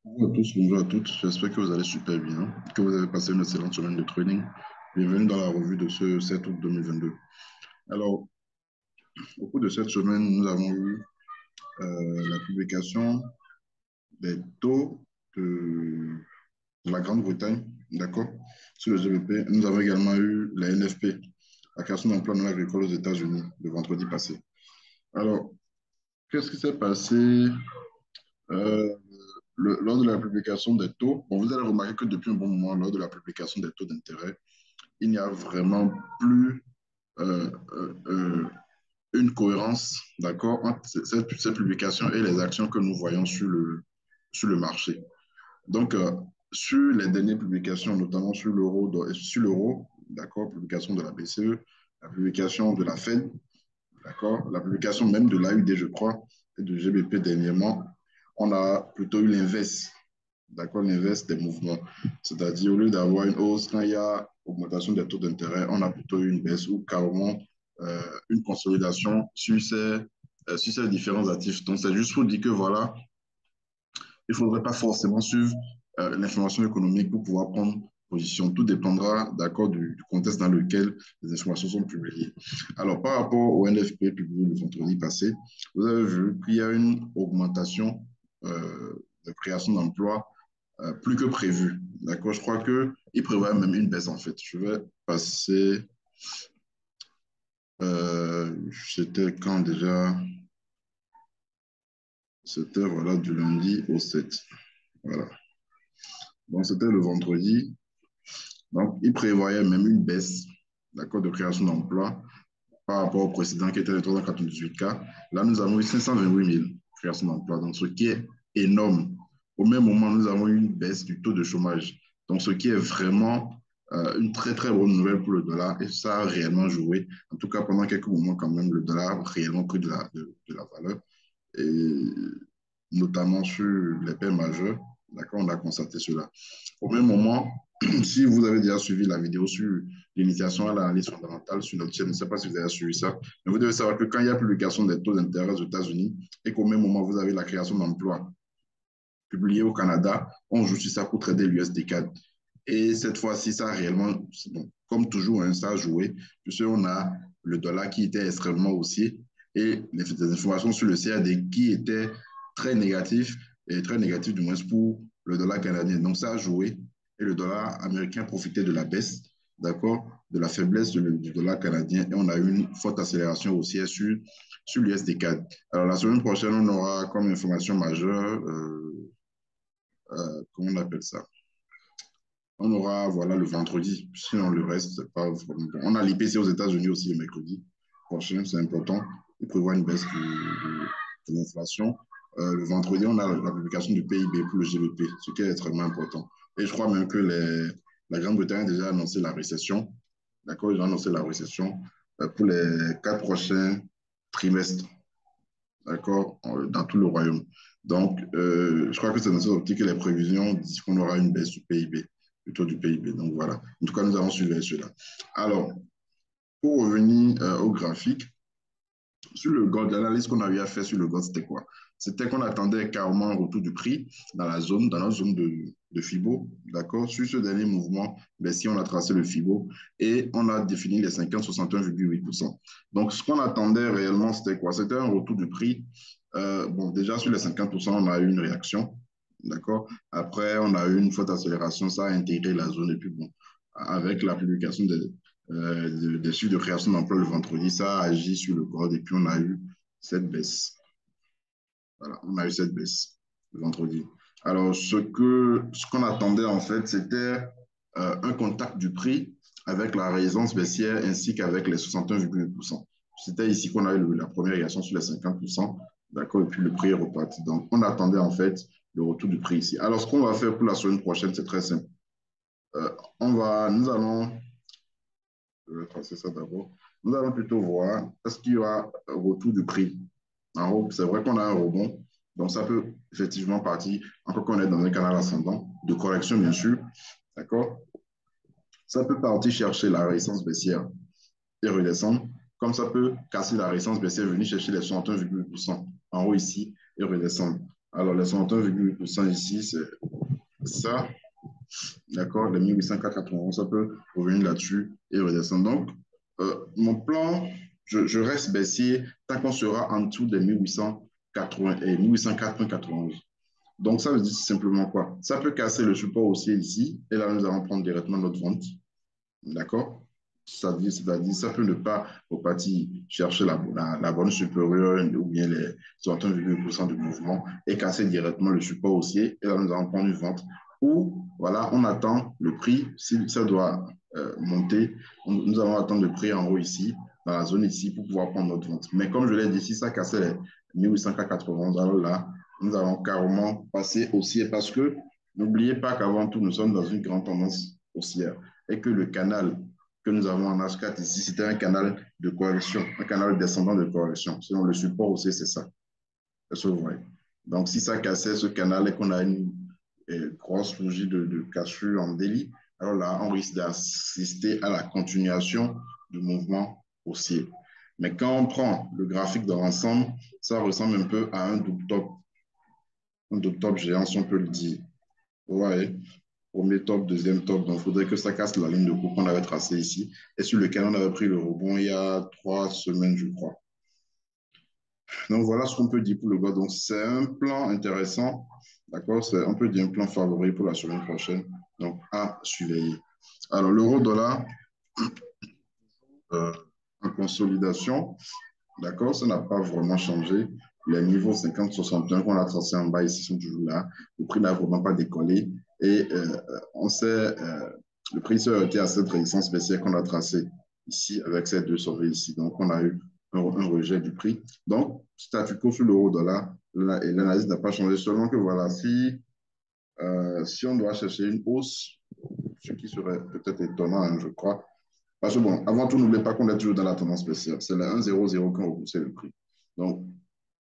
Bonjour à tous, bonjour à toutes. J'espère que vous allez super bien, que vous avez passé une excellente semaine de training. Bienvenue dans la revue de ce 7 août 2022. Alors, au cours de cette semaine, nous avons eu la publication des taux de, de la Grande-Bretagne, d'accord, sur le GBP. Nous avons également eu la NFP, la création d'emplois non agricoles aux États-Unis, le vendredi passé. Alors, qu'est-ce qui s'est passé euh, lors de la publication des taux? Bon, vous allez remarquer que depuis un bon moment, lors de la publication des taux d'intérêt, il n'y a vraiment plus euh, euh, euh, une cohérence, d'accord, entre ces publications et les actions que nous voyons sur le marché. Donc, sur les dernières publications, notamment sur l'euro, d'accord, publication de la BCE, la publication de la Fed, d'accord, la publication même de l'AUD, je crois, et de GBP dernièrement, on a plutôt eu l'inverse, d'accord, l'inverse des mouvements. C'est-à-dire, au lieu d'avoir une hausse, quand il y a augmentation des taux d'intérêt, on a plutôt eu une baisse ou carrément une consolidation sur ces différents actifs. Donc, c'est juste pour dire que voilà, il ne faudrait pas forcément suivre l'information économique pour pouvoir prendre position. Tout dépendra, d'accord, du contexte dans lequel les informations sont publiées. Alors, par rapport au NFP publié le vendredi passé, vous avez vu qu'il y a une augmentation de création d'emplois plus que prévu. D'accord, je crois qu'il prévoit même une baisse en fait. Je vais passer, c'était quand déjà? C'était voilà, du lundi au 7. Voilà. Donc c'était le vendredi. Donc il prévoyait même une baisse, d'accord, de création d'emplois par rapport au précédent qui était de 398 cas. Là, nous avons eu 528 000 créations d'emplois, donc ce qui est énorme. Au même moment, nous avons eu une baisse du taux de chômage. Donc, ce qui est vraiment une très, très bonne nouvelle pour le dollar. Et ça a réellement joué. En tout cas, pendant quelques moments, quand même, le dollar a réellement pris de la valeur. Et notamment sur les paires majeures. D'accord, on a constaté cela. Au même moment, si vous avez déjà suivi la vidéo sur l'initiation à l'analyse fondamentale sur notre chaîne, je ne sais pas si vous avez suivi ça, mais vous devez savoir que quand il y a publication des taux d'intérêt aux États-Unis et qu'au même moment, vous avez la création d'emplois publiée au Canada, on joue sur ça pour trader l'USD4. Et cette fois-ci, ça a réellement, bon, comme toujours, hein, ça a joué, puisqu'on a le dollar qui était extrêmement haussier et les informations sur le CAD qui étaient très négatifs, et très négatifs du moins pour le dollar canadien. Donc ça a joué et le dollar américain profitait de la baisse, d'accord, de la faiblesse du dollar canadien et on a eu une forte accélération haussière sur l'USD4. Alors la semaine prochaine, on aura comme information majeure, comment on appelle ça? On aura, voilà, le vendredi. Sinon, le reste, c'est pas vraiment bon. On a l'IPC aux États-Unis aussi le mercredi prochain, c'est important. Il prévoit une baisse de l'inflation. Le vendredi, on a la publication du PIB pour le GBP, ce qui est extrêmement important. Et je crois même que la Grande-Bretagne a déjà annoncé la récession. D'accord, ils ont annoncé la récession pour les 4 prochains trimestres. D'accord, dans tout le royaume. Donc, je crois que c'est dans cette optique que les prévisions disent qu'on aura une baisse du PIB, plutôt du PIB. Donc, voilà. En tout cas, nous avons suivi cela. Alors, pour revenir au graphique, sur le gold, l'analyse qu'on a eu à faire sur le gold, c'était quoi? C'était qu'on attendait carrément un retour du prix dans notre zone de FIBO, d'accord? Sur ce dernier mouvement, ben, si on a tracé le FIBO et on a défini les 50-61,8%. Donc, ce qu'on attendait réellement, c'était quoi? C'était un retour du prix. Bon, déjà sur les 50%, on a eu une réaction, d'accord? Après, on a eu une forte accélération, ça a intégré la zone et puis bon, avec la publication des chiffres de création d'emploi le vendredi, ça a agi sur le code et puis on a eu cette baisse. Voilà, on a eu cette baisse le vendredi. Alors, ce qu'on attendait en fait, c'était un contact du prix avec la résistance baissière ainsi qu'avec les 61,8%. C'était ici qu'on a eu la première réaction sur les 50%, d'accord, et puis le prix est reparti. Donc, on attendait en fait le retour du prix ici. Alors, ce qu'on va faire pour la semaine prochaine, c'est très simple. Nous allons je vais tracer ça d'abord. Nous allons plutôt voir est-ce qu'il y aura un retour du prix. En haut, c'est vrai qu'on a un rebond, donc ça peut effectivement partir, encore qu'on est dans un canal ascendant, de correction bien sûr, d'accord? Ça peut partir chercher la résistance baissière et redescendre, comme ça peut casser la résistance baissière, venir chercher les 61,8% en haut ici et redescendre. Alors, les 61,8% ici, c'est ça. D'accord, les 1891, ça peut revenir là-dessus et redescendre. Donc, mon plan, je reste baissier tant qu'on sera en dessous des 1880 et 1891. Donc, ça veut dire simplement quoi? Ça peut casser le support haussier ici, et là, nous allons prendre directement notre vente. D'accord? C'est-à-dire, ça peut ne pas repartir chercher la bonne supérieure ou bien les 61,8% de mouvement et casser directement le support haussier. Et là, nous allons prendre une vente. Ou, voilà, on attend le prix. Si ça doit monter, nous allons attendre le prix en haut ici, dans la zone ici, pour pouvoir prendre notre vente. Mais comme je l'ai dit, si ça cassait les 1880, alors là, nous allons carrément passer haussier parce que n'oubliez pas qu'avant tout, nous sommes dans une grande tendance haussière et que le canal que nous avons en H4 ici, c'était un canal de correction, un canal descendant de correction. Selon le support aussi, c'est ça. Est-ce que vous voyez? Donc, si ça cassait ce canal et qu'on a une grosse bougie de cassure en délit, alors là, on risque d'assister à la continuation du mouvement haussier. Mais quand on prend le graphique dans l'ensemble, ça ressemble un peu à un double top géant, si on peut le dire. Vous voyez? Premier top, deuxième top. Donc, il faudrait que ça casse la ligne de coupe qu'on avait tracée ici et sur lequel on avait pris le rebond il y a 3 semaines, je crois. Donc, voilà ce qu'on peut dire pour le bas. Donc, c'est un plan intéressant. D'accord? On peut dire un plan favori pour la semaine prochaine. Donc, à surveiller. Alors, l'euro-dollar euh, en consolidation. D'accord? Ça n'a pas vraiment changé. Les niveaux 50-61 qu'on a tracés en bas ici sont toujours là. Le prix n'a vraiment pas décollé. Et on sait, le prix s'est heurté à cette résistance baissière qu'on a tracée ici avec ces deux sommets ici. Donc, on a eu un rejet du prix. Donc, statu quo sur l'euro-dollar, et l'analyse n'a pas changé. Seulement que voilà, si on doit chercher une hausse, ce qui serait peut-être étonnant, hein, je crois, parce que bon, avant tout, n'oubliez pas qu'on est toujours dans la tendance baissière. C'est la 1,00 qui a repoussé le prix. Donc,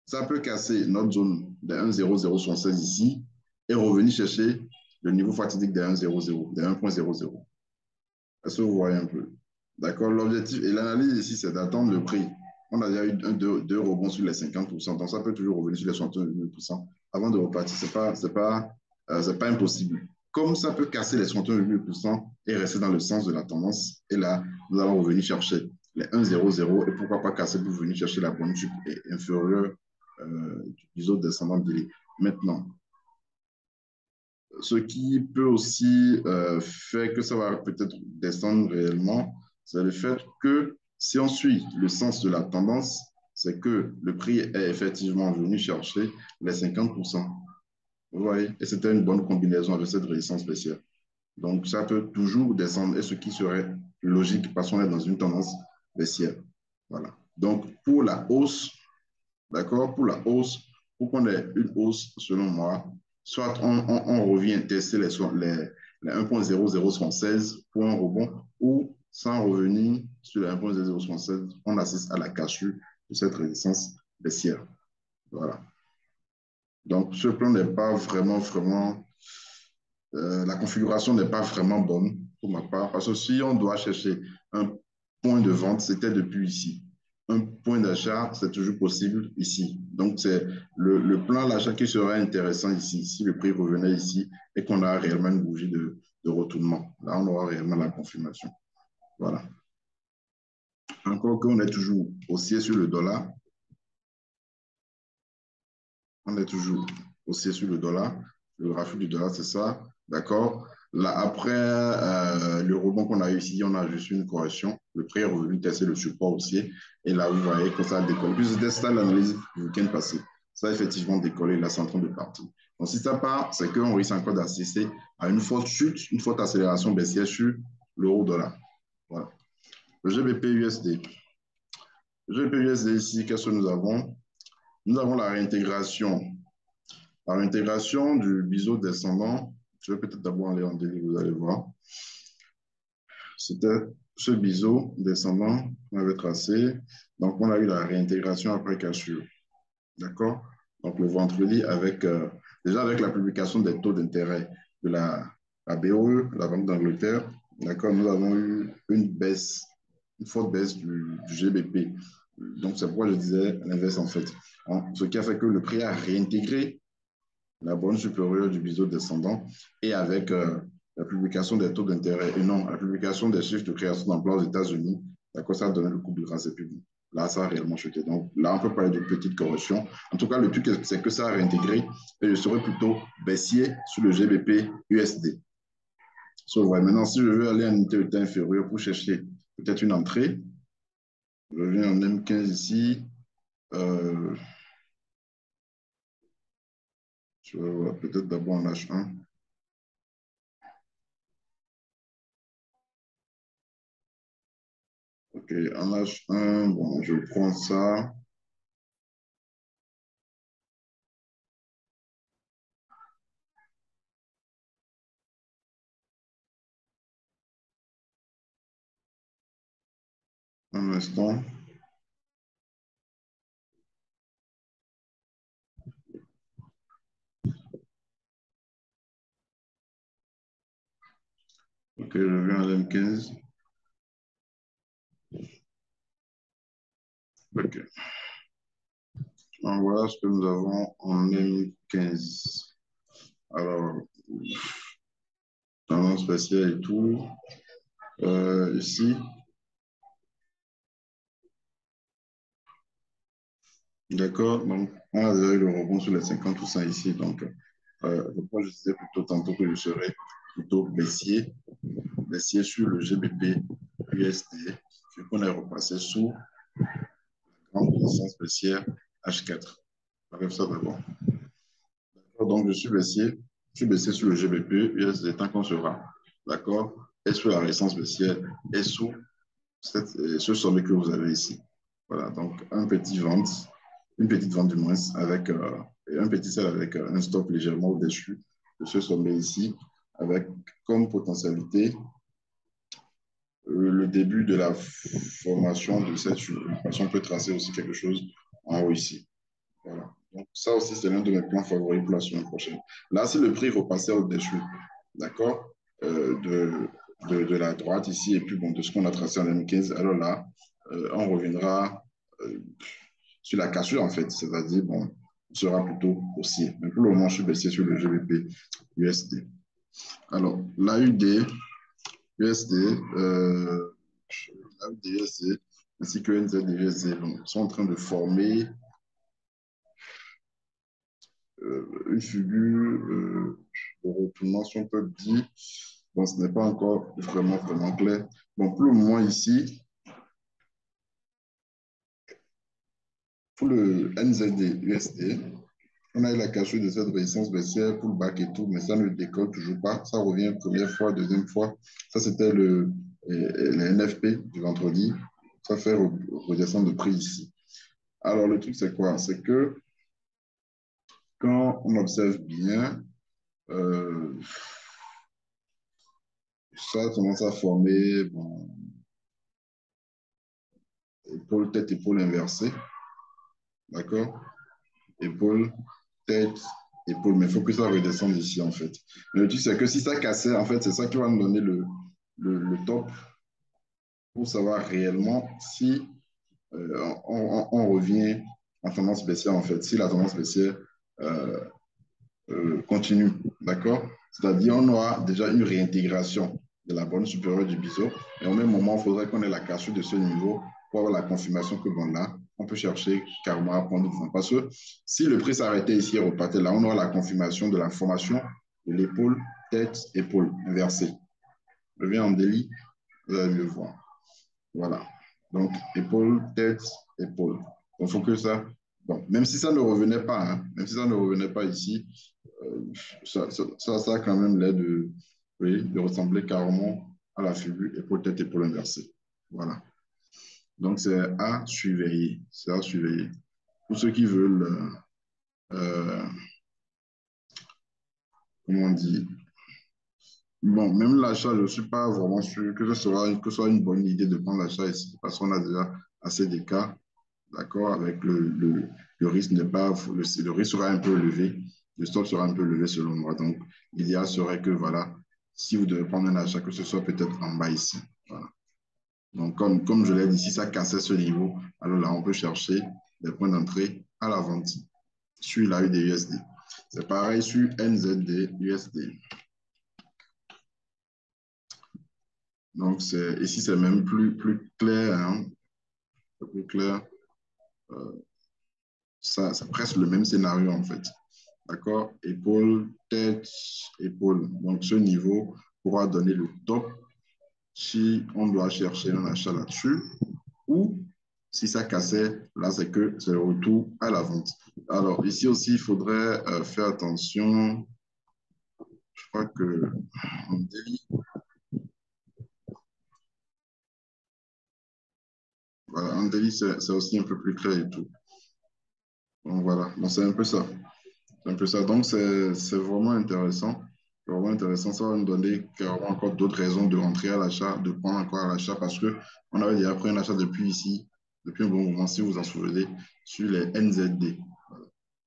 ça peut casser notre zone de 1,0076 ici et revenir chercher le niveau fatidique des 1,00, des 1,00. Est-ce que vous voyez un peu? D'accord? L'objectif et l'analyse ici, c'est d'attendre le prix. On a déjà eu deux rebonds sur les 50%, donc ça peut toujours revenir sur les 61,8% avant de repartir. C'est pas impossible. Comme ça peut casser les 61,8% et rester dans le sens de la tendance, et là, nous allons revenir chercher les 1,00 et pourquoi pas casser pour venir chercher la bonne chute inférieure du autres descendants de l'île. Maintenant, ce qui peut aussi faire que ça va peut-être descendre réellement, c'est le fait que si on suit le sens de la tendance, c'est que le prix est effectivement venu chercher les 50%. Vous voyez? Et c'était une bonne combinaison avec cette résistance baissière. Donc, ça peut toujours descendre, et ce qui serait logique parce qu'on est dans une tendance baissière. Voilà. Donc, pour la hausse, d'accord, pour la hausse, pour qu'on ait une hausse, selon moi, soit on revient tester les 1,0076 pour un rebond, ou sans revenir sur les 1,0076, on assiste à la cassure de cette résistance baissière. Voilà. Donc, ce plan n'est pas vraiment, la configuration n'est pas vraiment bonne pour ma part, parce que si on doit chercher un point de vente, c'était depuis ici. Un point d'achat, c'est toujours possible ici. Donc, c'est le plan d'achat qui serait intéressant ici, si le prix revenait ici et qu'on a réellement une bougie de retournement. Là, on aura réellement la confirmation. Voilà. Encore qu'on est toujours haussier sur le dollar, on est toujours haussier sur le dollar. Le graphique du dollar, c'est ça. D'accord? Là, après le rebond qu'on a eu ici, on a juste une correction. Le prix est revenu tester le support haussier. Et là, vous voyez que ça a décollé. Puis c'était ça l'analyse du week-end passé. Ça a effectivement décollé. Là, c'est en train de partir. Donc, si ça part, c'est qu'on risque encore d'assister à une forte chute, une forte accélération baissière sur l'euro-dollar. Voilà. Le GBP USD. Le GBP USD ici, qu'est-ce que nous avons? Nous avons la réintégration. La réintégration du biseau descendant, je vais peut-être d'abord aller en délit, vous allez voir. C'était ce biseau descendant qu'on avait tracé. Donc, on a eu la réintégration après cassure. D'accord? Donc, le vendredi, déjà avec la publication des taux d'intérêt de la BOE, la Banque d'Angleterre, d'accord, nous avons eu une baisse, une forte baisse du GBP. Donc, c'est pourquoi je disais l'inverse en fait. Ce qui a fait que le prix a réintégré la borne supérieure du biseau descendant et avec la publication des taux d'intérêt et non la publication des chiffres de création d'emplois aux États-Unis, d'accord, ça a donné le coup de grâce et puis bon, là, ça a réellement chuté. Donc là, on peut parler de petite correction. En tout cas, le truc, c'est que ça a réintégré et je serai plutôt baissier sur le GBP USD. So, ouais, maintenant, si je veux aller en unité de temps inférieure pour chercher peut-être une entrée, je viens en M15 ici. Euh, je vais peut-être d'abord en H1. OK, en H1, bon, je prends ça. Un instant. OK, je viens à l'M15. OK. Donc, voilà ce que nous avons en M15. Alors, tendance spéciale et tout. Ici, d'accord. Donc, on a déjà eu le rebond sur les 50% ici. Donc, je disais plutôt tantôt que je serais plutôt baissier sur le GBP USD, vu qu'on est repassé sous grande résistance baissière H4. Bref, ça d'abord. Donc, je suis baissier sur le GBP USD tant qu'on sera, d'accord, et sur la résistance baissière et sous ce sommet que vous avez ici. Voilà, donc une petite vente du moins, avec un petit sell avec un stop légèrement au-dessus de ce sommet ici, avec comme potentialité le début de la formation de cette chute. On peut tracer aussi quelque chose en haut ici. Voilà. Donc, ça aussi, c'est l'un de mes plans favoris pour la semaine prochaine. Là, si le prix repassait au-dessus, d'accord, de la droite ici, et puis bon, de ce qu'on a tracé en M15, alors là, on reviendra sur la cassure, en fait, c'est-à-dire, bon, on sera plutôt haussier. Mais pour le moment, je suis baissé sur le GBP USD. Alors, l'AUD USD, l'AUD USD, ainsi que NZD USD, sont en train de former une figure de retournement, si on peut dire. Bon, ce n'est pas encore vraiment clair. Bon, pour le moment ici, pour le NZD USD, on a eu la cassure de cette résistance baissière pour le back et tout, mais ça ne décolle toujours pas. Ça revient première fois, deuxième fois. Ça, c'était le NFP du vendredi. Ça fait redescendre de prix ici. Alors, le truc, c'est quoi? C'est que quand on observe bien, euh, ça commence à former bon, épaule, tête, épaule inversée. D'accord? Épaule, tête, épaule. Mais il faut que ça redescende ici, en fait. Mais le truc, c'est que si ça cassait, en fait, c'est ça qui va nous donner le top pour savoir réellement si on revient en tendance baissière, en fait. Si la tendance baissière euh, continue. D'accord? C'est-à-dire, on aura déjà une réintégration de la borne supérieure du biseau. Et au même moment, il faudrait qu'on ait la cassure de ce niveau pour avoir la confirmation que, bon, là, on peut chercher carrément à prendre devant. Parce que si le prix s'arrêtait ici et repartait là, on aura la confirmation de la formation de l'épaule, tête, épaule inversée. Je viens en délit, vous allez mieux voir. Voilà. Donc, épaule, tête, épaule. Donc, il faut que ça. Bon, même si ça ne revenait pas, hein, même si ça ne revenait pas ici, ça a quand même l'air de, oui, de ressembler carrément à la figure épaule-tête, épaule inversée. Voilà. Donc, c'est à surveiller. C'est à surveiller. Pour ceux qui veulent, comment on dit, bon, même l'achat, je ne suis pas vraiment sûr que ce soit une bonne idée de prendre l'achat ici, parce qu'on a déjà assez de cas, d'accord, avec le risque n'est pas, le risque sera un peu élevé, le stop sera un peu élevé selon moi. Donc, l'idéal serait que, voilà, si vous devez prendre un achat, que ce soit peut-être en bas ici. Voilà. Donc, comme je l'ai dit, si ça cassait ce niveau, alors là, on peut chercher des points d'entrée à la vente sur la USD. C'est pareil sur NZD, USD. Donc, ici, c'est même plus clair, hein, plus clair. C'est presque le même scénario, en fait. D'accord? Épaule, tête, épaule. Donc, ce niveau pourra donner le top si on doit chercher un achat là-dessus ou si ça cassait, là, c'est le retour à la vente. Alors, ici aussi, il faudrait faire attention. Je crois que en daily, voilà, en daily, c'est aussi un peu plus clair et tout. Donc, voilà. Donc, c'est un peu ça. C'est un peu ça. Donc, c'est vraiment intéressant. C'est vraiment intéressant. Ça va nous donner carrément encore d'autres raisons de rentrer à l'achat, de prendre encore à l'achat parce que on avait déjà pris un achat depuis ici, depuis un bon moment, si vous vous en souvenez, sur les NZD.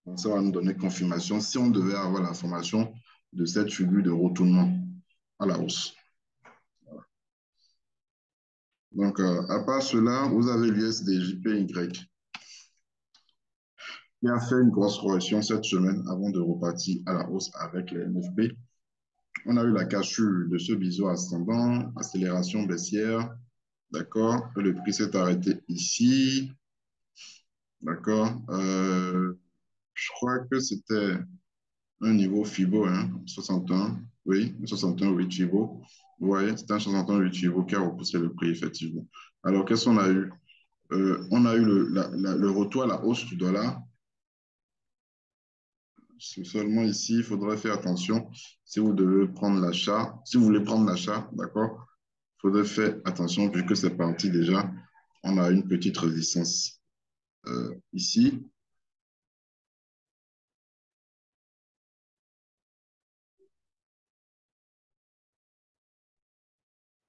Donc, ça va nous donner confirmation si on devait avoir l'information de cette figure de retournement à la hausse. Donc, à part cela, vous avez l'USDJPY qui a fait une grosse correction cette semaine avant de repartir à la hausse avec les NFP. On a eu la cassure de ce biseau ascendant, accélération baissière, d'accord? Le prix s'est arrêté ici, d'accord? Je crois que c'était un niveau FIBO, hein, 61, oui, 61, 8 FIBO. Vous voyez, c'était un 61, 8 FIBO qui a repoussé le prix, effectivement. Alors, qu'est-ce qu'on a eu? On a eu le retour à la hausse du dollar. Seulement ici, il faudrait faire attention si vous devez prendre l'achat, si vous voulez prendre l'achat, d'accord? Il faudrait faire attention vu que c'est parti déjà. On a une petite résistance ici.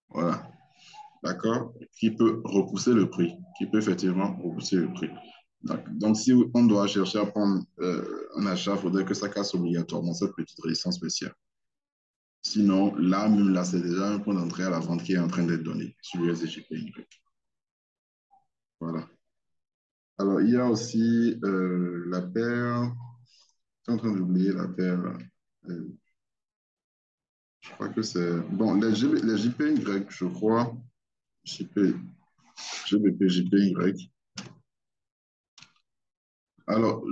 Voilà, d'accord? Qui peut repousser le prix, qui peut effectivement repousser le prix. Donc, si on doit chercher à prendre un achat, il faudrait que ça casse obligatoirement cette petite résistance spéciale. Sinon, là, même là, c'est déjà un point d'entrée à la vente qui est en train d'être donné sur le SGPY. Voilà. Alors, il y a aussi la paire, je suis en train d'oublier la paire. euh, je crois que c'est. Bon, les JPY, je crois. JP, GBP, JPY. Alors,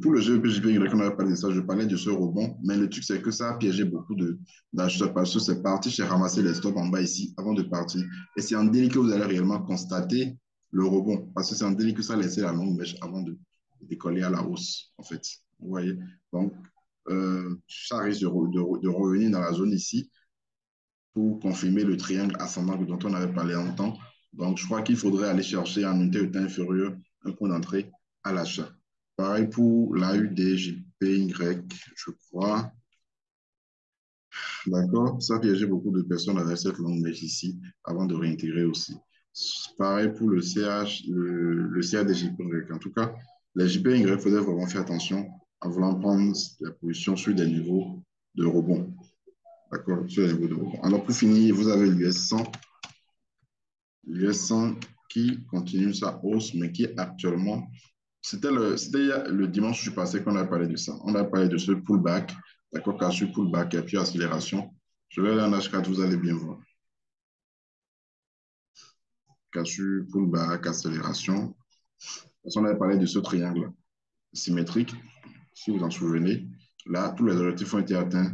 pour le GBP, JPY, on n'avait pas de ça, je parlais de ce rebond, mais le truc, c'est que ça a piégé beaucoup d'acheteurs parce que c'est parti, j'ai ramassé les stops en bas ici avant de partir. Et c'est en délit que vous allez réellement constater le rebond parce que c'est en délit que ça a laissé la longue mèche avant de décoller à la hausse, en fait. Vous voyez? Donc, ça risque de revenir dans la zone ici pour confirmer le triangle ascendant dont on avait parlé en temps. Donc, je crois qu'il faudrait aller chercher en unité de temps inférieure un point d'entrée à l'achat. Pareil pour l'AUDJPY, je crois. D'accord? Ça piégeait beaucoup de personnes avec cette longue mèche ici avant de réintégrer aussi. Pareil pour le CH, le CADJPY. En tout cas, les JPY, il faudrait vraiment faire attention en voulant prendre la position sur des niveaux de rebond. D'accord? Sur les niveaux de rebond. Alors, pour finir, vous avez l'US 100 qui continue sa hausse, mais qui actuellement, c'était le dimanche passé qu'on a parlé de ça. On a parlé de ce pullback, d'accord, cassure pullback et puis accélération. Je vais aller en H4, vous allez bien voir. Cassure, pullback, accélération. On avait parlé de ce triangle symétrique, si vous en souvenez. Là, tous les objectifs ont été atteints.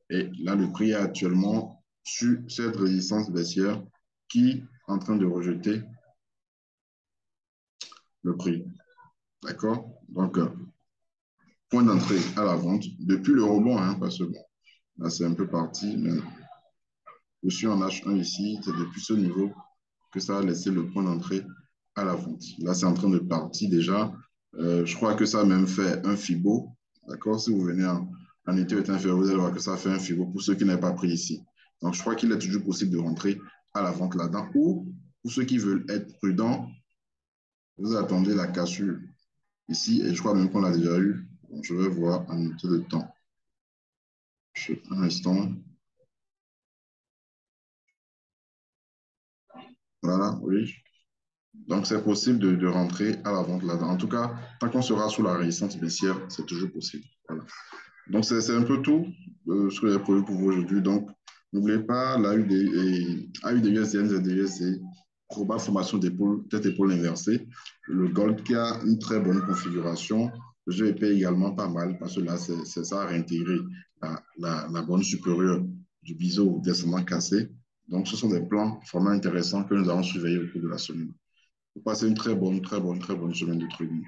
Et là, le prix est actuellement sur cette résistance baissière qui est en train de rejeter le prix. D'accord? Donc, point d'entrée à la vente depuis le rebond, hein, parce que bon, là, c'est un peu parti. Mais je suis en H1 ici, c'est depuis ce niveau que ça a laissé le point d'entrée à la vente. Là, c'est en train de partir déjà. Je crois que ça a même fait un FIBO. D'accord? Si vous venez en unité inférieur, vous allez voir que ça fait un FIBO pour ceux qui n'avaient pas pris ici. Donc, je crois qu'il est toujours possible de rentrer à la vente là-dedans. Ou pour ceux qui veulent être prudents, vous attendez la cassure ici. Et je crois même qu'on l'a déjà eu. Donc, je vais voir en unité de temps. Un instant. Voilà, oui. Donc, c'est possible de rentrer à la vente là-dedans. En tout cas, tant qu'on sera sous la résistance baissière, c'est toujours possible. Voilà. Donc, c'est un peu tout ce que j'ai prévu pour vous aujourd'hui. Donc, n'oubliez pas la AUD-USD, NZD-USD, probable formation d'épaule, tête-épaule inversée. Le gold qui a une très bonne configuration. Le GBP également pas mal parce que là, c'est ça à réintégrer la bonne supérieure du biseau descendant cassé. Donc, ce sont des plans vraiment intéressants que nous allons surveiller au cours de la semaine. Vous passez une très bonne semaine de trading.